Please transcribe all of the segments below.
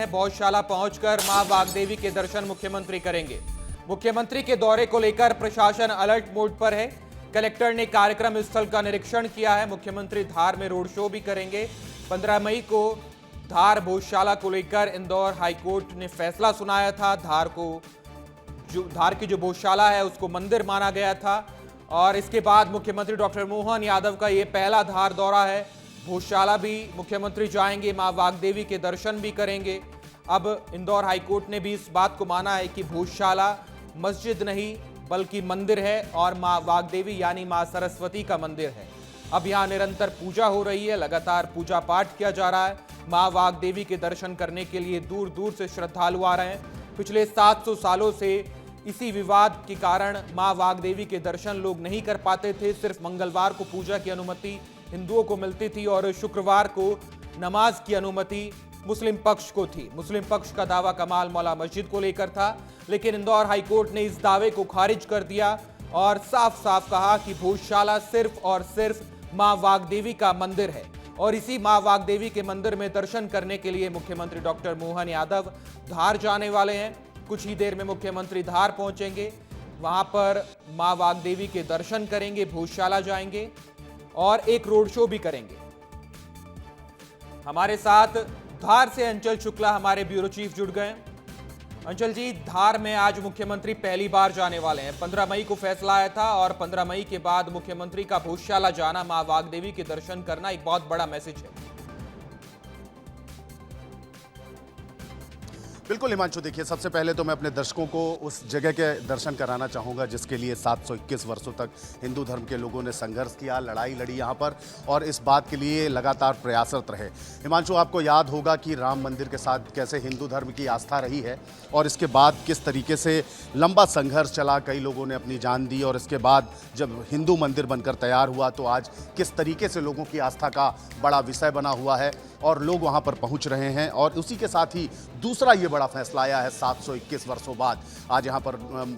हैं। गौशाला पहुंचकर मां वाग्देवी के दर्शन मुख्यमंत्री करेंगे। मुख्यमंत्री के दौरे को लेकर प्रशासन अलर्ट मोड पर है। कलेक्टर ने कार्यक्रम स्थल का निरीक्षण किया है। मुख्यमंत्री धार में रोड शो भी करेंगे। 15 मई को धार गौशाला को लेकर इंदौर हाईकोर्ट ने फैसला सुनाया था। धार की जो गौशाला है उसको मंदिर माना गया था और इसके बाद मुख्यमंत्री डॉक्टर मोहन यादव का ये पहला धार दौरा है। गौशाला भी मुख्यमंत्री जाएंगे, मां वाग्देवी के दर्शन भी करेंगे। अब इंदौर हाईकोर्ट ने भी इस बात को माना है कि गौशाला मस्जिद नहीं बल्कि मंदिर है और मां वाग्देवी यानी मां सरस्वती का मंदिर है। अब यहाँ निरंतर पूजा हो रही है, लगातार पूजा पाठ किया जा रहा है। मां वाग्देवी के दर्शन करने के लिए दूर दूर से श्रद्धालु आ रहे हैं। पिछले 700 सालों से इसी विवाद के कारण मां वाग्देवी के दर्शन लोग नहीं कर पाते थे। सिर्फ मंगलवार को पूजा की अनुमति हिंदुओं को मिलती थी और शुक्रवार को नमाज की अनुमति मुस्लिम पक्ष को थी। मुस्लिम पक्ष का दावा कमाल मौला मस्जिद को लेकर था, लेकिन इंदौर हाईकोर्ट ने इस दावे को खारिज कर दिया और साफ साफ कहा कि गौशाला सिर्फ और सिर्फ मां वाग्देवी का मंदिर है और इसी मां वाग्देवी के मंदिर में दर्शन करने के लिए मुख्यमंत्री डॉक्टर मोहन यादव धार जाने वाले हैं। कुछ ही देर में मुख्यमंत्री धार पहुंचेंगे, वहां पर मां वाग्देवी के दर्शन करेंगे, गौशाला जाएंगे और एक रोड शो भी करेंगे। हमारे साथ धार से अंचल शुक्ला हमारे ब्यूरो चीफ जुड़ गए। अंचल जी, धार में आज मुख्यमंत्री पहली बार जाने वाले हैं। 15 मई को फैसला आया था और 15 मई के बाद मुख्यमंत्री का गौशाला जाना, मां वाग्देवी के दर्शन करना एक बहुत बड़ा मैसेज है। बिल्कुल हिमांशु, देखिए सबसे पहले तो मैं अपने दर्शकों को उस जगह के दर्शन कराना चाहूँगा जिसके लिए 721 वर्षों तक हिंदू धर्म के लोगों ने संघर्ष किया, लड़ाई लड़ी यहाँ पर और इस बात के लिए लगातार प्रयासरत रहे। हिमांशु, आपको याद होगा कि राम मंदिर के साथ कैसे हिंदू धर्म की आस्था रही है और इसके बाद किस तरीके से लंबा संघर्ष चला, कई लोगों ने अपनी जान दी और इसके बाद जब हिंदू मंदिर बनकर तैयार हुआ तो आज किस तरीके से लोगों की आस्था का बड़ा विषय बना हुआ है और लोग वहाँ पर पहुँच रहे हैं। और उसी के साथ ही दूसरा ये बड़ा फैसला आया है 721 वर्षों बाद। आज यहाँ पर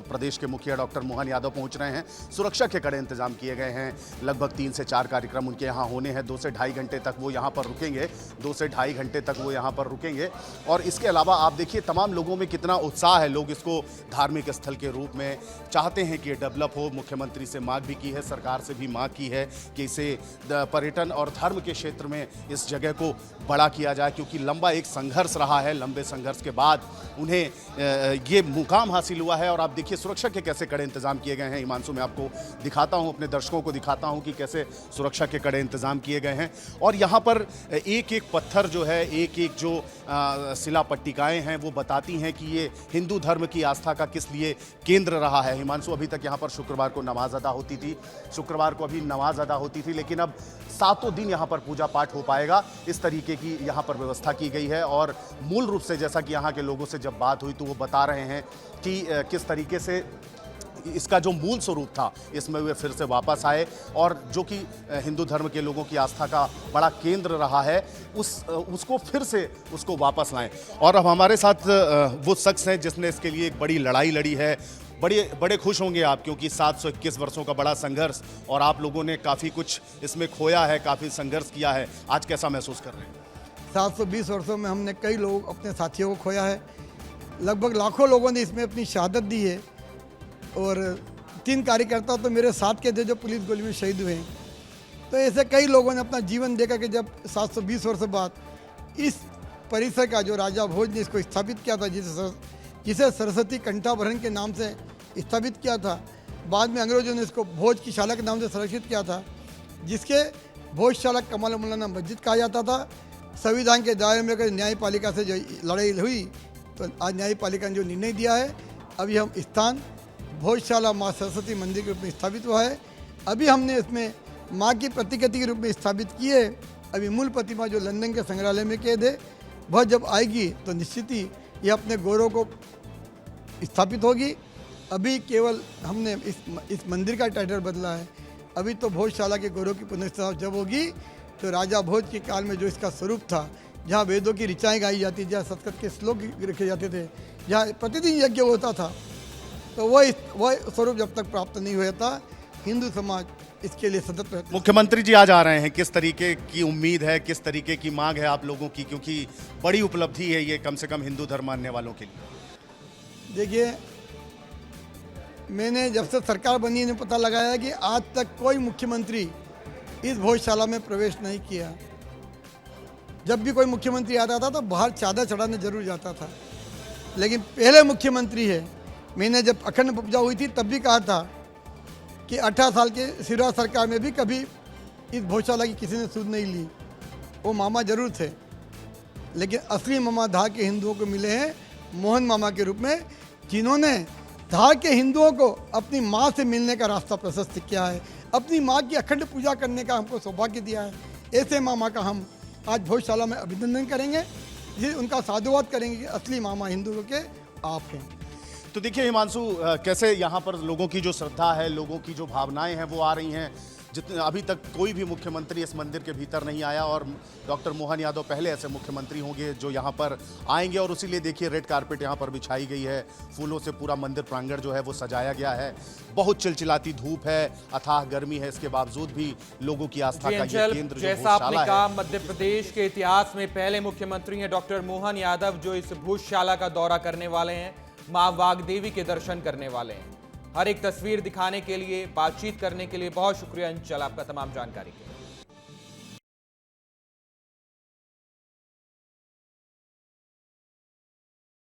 प्रदेश के मुखिया डॉक्टर मोहन यादव पहुँच रहे हैं। सुरक्षा के कड़े इंतजाम किए गए हैं। लगभग 3 से 4 कार्यक्रम उनके यहाँ होने हैं। 2 से ढाई घंटे तक वो यहाँ पर रुकेंगे। 2 से ढाई घंटे तक वो यहाँ पर रुकेंगे और इसके अलावा आप देखिए तमाम लोगों में कितना उत्साह है। लोग इसको धार्मिक स्थल के रूप में चाहते हैं कि ये डेवलप हो। मुख्यमंत्री से मांग भी की है, सरकार से भी मांग की है कि इसे पर्यटन और धर्म के क्षेत्र में इस जगह को बड़ा किया जाए, क्योंकि लंबा एक संघर्ष रहा है। लंबे संघर्ष के बाद उन्हें ये मुकाम हासिल हुआ है। और आप देखिए सुरक्षा के कैसे कड़े इंतजाम किए गए हैं। हिमांशु, मैं आपको दिखाता हूं, अपने दर्शकों को दिखाता हूं कि कैसे सुरक्षा के कड़े इंतजाम किए गए हैं। और यहाँ पर एक एक पत्थर जो है, एक एक जो शिला पट्टिकाएँ हैं वो बताती हैं कि ये हिंदू धर्म की आस्था का किस लिए केंद्र रहा है। हिमांशु, अभी तक यहाँ पर शुक्रवार को नमाज अदा होती थी, नमाज अदा होती थी, लेकिन अब 7 दिन यहाँ पर पूजा पाठ हो पाएगा। इस तरीके की यहाँ पर व्यवस्था की गई है। और मूल रूप से जैसा कि यहाँ के लोगों से जब बात हुई तो वो बता रहे हैं कि किस तरीके से इसका जो मूल स्वरूप था इसमें वे फिर से वापस आए और जो कि हिंदू धर्म के लोगों की आस्था का बड़ा केंद्र रहा है उसको फिर से उसको वापस लाएं। और अब हमारे साथ वो शख्स हैं जिसने इसके लिए एक बड़ी लड़ाई लड़ी है। बड़े खुश होंगे आप, क्योंकि 721 वर्षों का बड़ा संघर्ष और आप लोगों ने काफ़ी कुछ इसमें खोया है, काफ़ी संघर्ष किया है। आज कैसा महसूस कर रहे हैं? 720 वर्षों में हमने कई लोग अपने साथियों को खोया है। लगभग लाखों लोगों ने इसमें अपनी शहादत दी है और 3 कार्यकर्ता तो मेरे साथ के थे जो पुलिस गोली में शहीद हुए हैं। तो ऐसे कई लोगों ने अपना जीवन देखा कि जब 720 वर्षों बाद इस परिसर का जो राजा भोज ने इसको स्थापित किया था, जिसे सरस्वती कंठाभरण के नाम से स्थापित किया था, बाद में अंग्रेजों ने इसको भोज की शाला के नाम से संरक्षित किया था, जिसके भोजशाला कमाल मौलाना मस्जिद कहा जाता था। संविधान के दायरे में अगर न्यायपालिका से जो लड़ाई हुई तो आज न्यायपालिका ने जो निर्णय दिया है, अभी हम स्थान भोजशाला माँ सरस्वती मंदिर के रूप में स्थापित हुआ है। अभी हमने इसमें माँ की प्रतिकृति के रूप में स्थापित की है। अभी मूल प्रतिमा जो लंदन के संग्रहालय में कैद है, वह जब आएगी तो निश्चित ही यह अपने गौरव को स्थापित होगी। अभी केवल हमने इस मंदिर का टाइटल बदला है। अभी तो भोजशाला के गौरव की पुनर्स्थापना जब होगी तो राजा भोज के काल में जो इसका स्वरूप था, जहाँ वेदों की ऋचाएँ गाई जाती, जहाँ संस्कृत के श्लोक रखे जाते थे, जहाँ प्रतिदिन यज्ञ होता था, तो वह स्वरूप जब तक प्राप्त नहीं हुआ था हिंदू समाज इसके लिए सतत रहता है। मुख्यमंत्री जी आज आ रहे हैं, किस तरीके की उम्मीद है, किस तरीके की मांग है आप लोगों की, क्योंकि बड़ी उपलब्धि है ये कम से कम हिंदू धर्म मानने वालों के लिए। देखिए, मैंने जब से सरकार बनी ने पता लगाया कि आज तक कोई मुख्यमंत्री इस भोजशाला में प्रवेश नहीं किया। जब भी कोई मुख्यमंत्री आता था तो बाहर चादर चढ़ाने जरूर जाता था, लेकिन पहले मुख्यमंत्री है। मैंने जब अखंड उपजा हुई थी तब भी कहा था कि 18 साल के शिवराज सरकार में भी कभी इस भोजशाला की किसी ने सूद नहीं ली। वो मामा जरूर थे, लेकिन असली मामा धार के हिंदुओं को मिले हैं मोहन मामा के रूप में, जिन्होंने धार के हिंदुओं को अपनी माँ से मिलने का रास्ता प्रशस्त किया है, अपनी माँ की अखंड पूजा करने का हमको सौभाग्य दिया है। ऐसे मामा का हम आज भोजशाला में अभिनंदन करेंगे, उनका साधुवाद करेंगे कि असली मामा हिंदुओं के आप हैं। तो देखिए हिमांशु, कैसे यहाँ पर लोगों की जो श्रद्धा है, लोगों की जो भावनाएं हैं वो आ रही हैं। जितने अभी तक कोई भी मुख्यमंत्री इस मंदिर के भीतर नहीं आया और डॉक्टर मोहन यादव पहले ऐसे मुख्यमंत्री होंगे जो यहाँ पर आएंगे, और उसी लिए देखिए रेड कारपेट यहाँ पर बिछाई गई है, फूलों से पूरा मंदिर प्रांगण जो है वो सजाया गया है। बहुत चिलचिलाती धूप है, अथाह गर्मी है, इसके बावजूद भी लोगों की आस्था का ये केंद्र जो जैसा आपने भोजशाला कहा, है। मध्य प्रदेश के इतिहास में पहले मुख्यमंत्री हैं डॉक्टर मोहन यादव जो इस भोजशाला का दौरा करने वाले हैं, मां वाग्देवी के दर्शन करने वाले हैं। हर एक तस्वीर दिखाने के लिए, बातचीत करने के लिए बहुत शुक्रिया अंचल, आपका तमाम जानकारी के लिए।